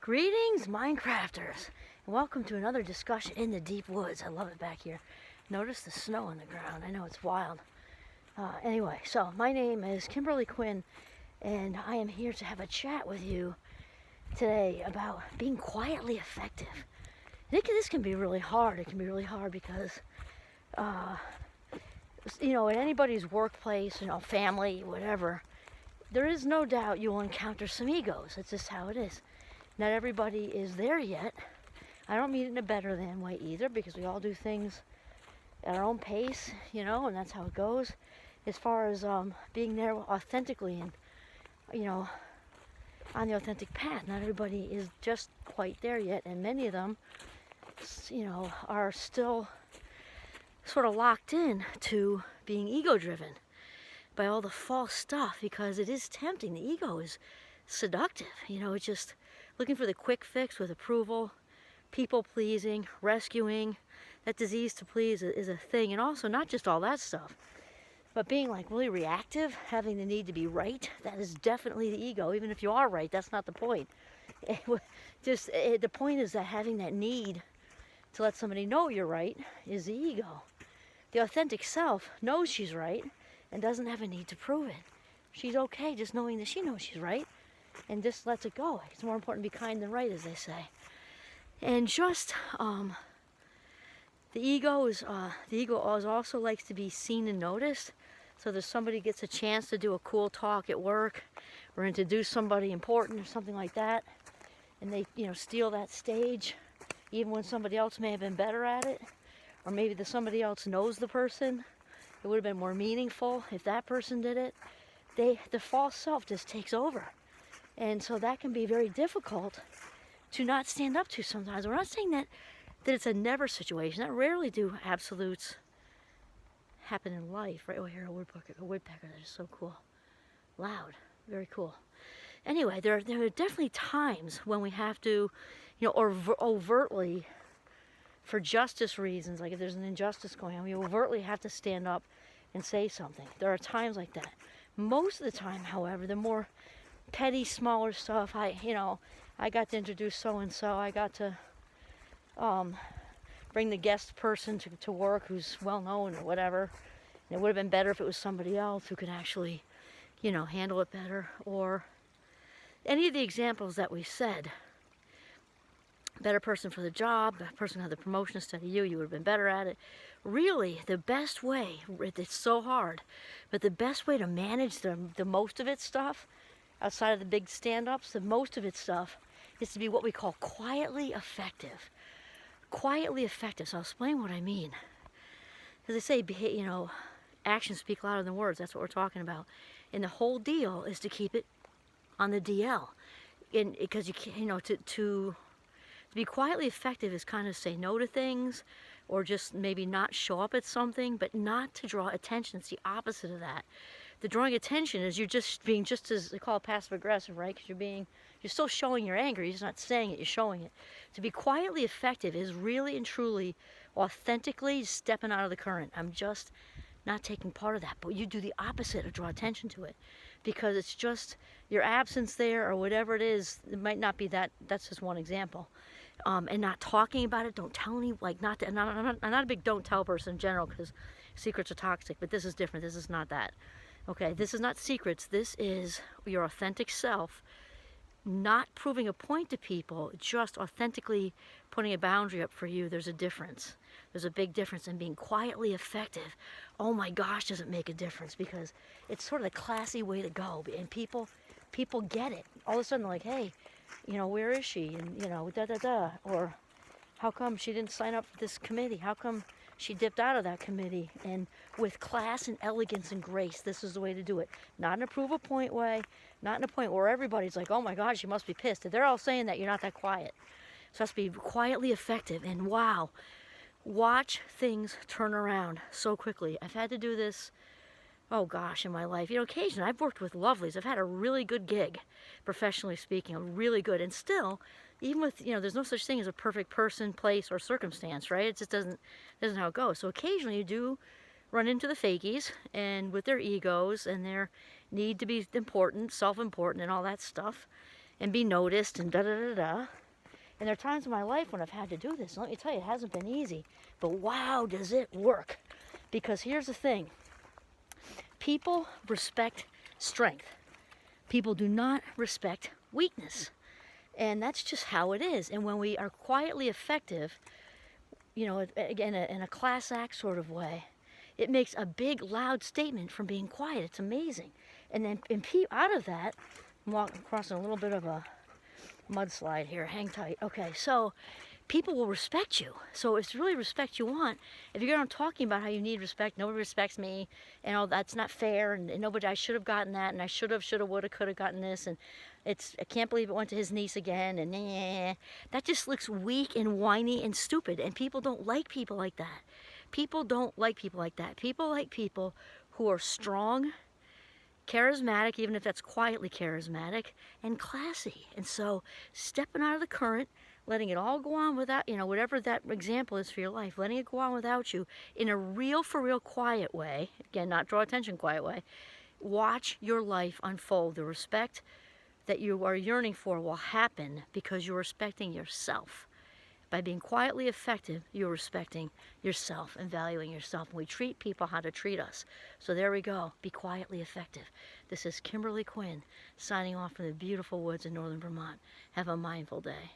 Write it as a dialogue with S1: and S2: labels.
S1: Greetings, Minecrafters, and welcome to another discussion in the deep woods. I love it back here. Notice the snow on the ground. I know it's wild. Anyway, so my name is Kimberly Quinn, and I am here to have a chat with you today about being quietly effective. This can be really hard. It can be really hard because, in anybody's workplace, family, whatever, there is no doubt you will encounter some egos. It's just how it is. Not everybody is there yet. I don't mean it in a better than way either, because we all do things at our own pace, and that's how it goes. As far as being there authentically and, on the authentic path, not everybody is just quite there yet, and many of them, are still sort of locked in to being ego-driven by all the false stuff, because it is tempting. The ego is seductive, it's just looking for the quick fix with approval, people-pleasing, rescuing. That disease to please is a thing. And also not just all that stuff, but being really reactive, having the need to be right. That is definitely the ego. Even if you are right, that's not the point. The point is that having that need to let somebody know you're right is the ego. The authentic self knows she's right and doesn't have a need to prove it. She's okay just knowing that she knows she's right, and just lets it go. It's more important to be kind than right, as they say. And just the ego also likes to be seen and noticed. So if somebody gets a chance to do a cool talk at work, or introduce somebody important or something like that, and they steal that stage, even when somebody else may have been better at it, or maybe somebody else knows the person, it would have been more meaningful if that person did it. The false self just takes over. And so that can be very difficult to not stand up to sometimes. We're not saying that it's a never situation. That rarely do absolutes happen in life, right? Oh, here, a woodpecker. That is so cool. Loud. Very cool. Anyway, there are definitely times when we have to, overtly, for justice reasons, like if there's an injustice going on, we overtly have to stand up and say something. There are times like that. Most of the time, however, the more petty, smaller stuff, I got to introduce so-and-so, I got to bring the guest person to work who's well-known or whatever, and it would have been better if it was somebody else who could actually, handle it better, or any of the examples that we said. Better person for the job, that person had the promotion instead of you would have been better at it. Really, the best way, it's so hard, but the best way to manage the most of its stuff, outside of the big stand-ups, the most of its stuff, is to be what we call quietly effective. Quietly effective. So I'll explain what I mean. As I say, actions speak louder than words. That's what we're talking about. And the whole deal is to keep it on the DL. Because to be quietly effective is kind of say no to things, or just maybe not show up at something, but not to draw attention. It's the opposite of that. The drawing attention is you're just being just as, they call it passive aggressive, right? Because you're still showing your anger. You're just not saying it, you're showing it. To be quietly effective is really and truly, authentically stepping out of the current. I'm just not taking part of that. But you do the opposite of draw attention to it. Because it's just your absence there, or whatever it is. It might not be that. That's just one example. And not talking about it. Don't tell any, I'm not a big don't tell person in general, because secrets are toxic. But this is different. This is not that. Okay, this is not secrets. This is your authentic self, not proving a point to people, just authentically putting a boundary up for you. There's a difference. There's a big difference in being quietly effective. Oh my gosh, does it make a difference, because it's sort of the classy way to go. And people get it. All of a sudden they're like, hey, where is she? And, da-da-da. Or how come she didn't sign up for this committee? How come she dipped out of that committee? And with class and elegance and grace, this is the way to do it. Not in a prove a point way, not in a point where everybody's like, oh my God, she must be pissed. If they're all saying that, you're not that quiet. So it has to be quietly effective. And wow, watch things turn around so quickly. I've had to do this, oh gosh, in my life. Occasionally I've worked with lovelies. I've had a really good gig, professionally speaking, really good. And still, even with, there's no such thing as a perfect person, place, or circumstance, right? It just doesn't how it goes. So occasionally you do run into the fakies, and with their egos and their need to be important, self-important, and all that stuff. and be noticed and da da da da. And there are times in my life when I've had to do this. And let me tell you, it hasn't been easy. But wow, does it work. Because here's the thing. People respect strength. People do not respect weakness. And that's just how it is. And when we are quietly effective, you know, again, in a class act sort of way, it makes a big, loud statement from being quiet. It's amazing. And then out of that, I'm walking across a little bit of a mudslide here. Hang tight. Okay, so people will respect you. So it's really respect you want. If you go on talking about how you need respect, nobody respects me, and all that's not fair, and nobody, I should have gotten that, and I shoulda, woulda, coulda gotten this, and I can't believe it went to his niece again, and that just looks weak and whiny and stupid, and people don't like people like that. People don't like people like that. People like people who are strong, charismatic, even if that's quietly charismatic, and classy. And so stepping out of the current, letting it all go on without, you know, whatever that example is for your life, letting it go on without you in a real, for real quiet way, again, not draw attention quiet way, watch your life unfold. The respect that you are yearning for will happen because you're respecting yourself. By being quietly effective, you're respecting yourself and valuing yourself. And we treat people how to treat us. So there we go. Be quietly effective. This is Kimberly Quinn signing off from the beautiful woods in northern Vermont. Have a mindful day.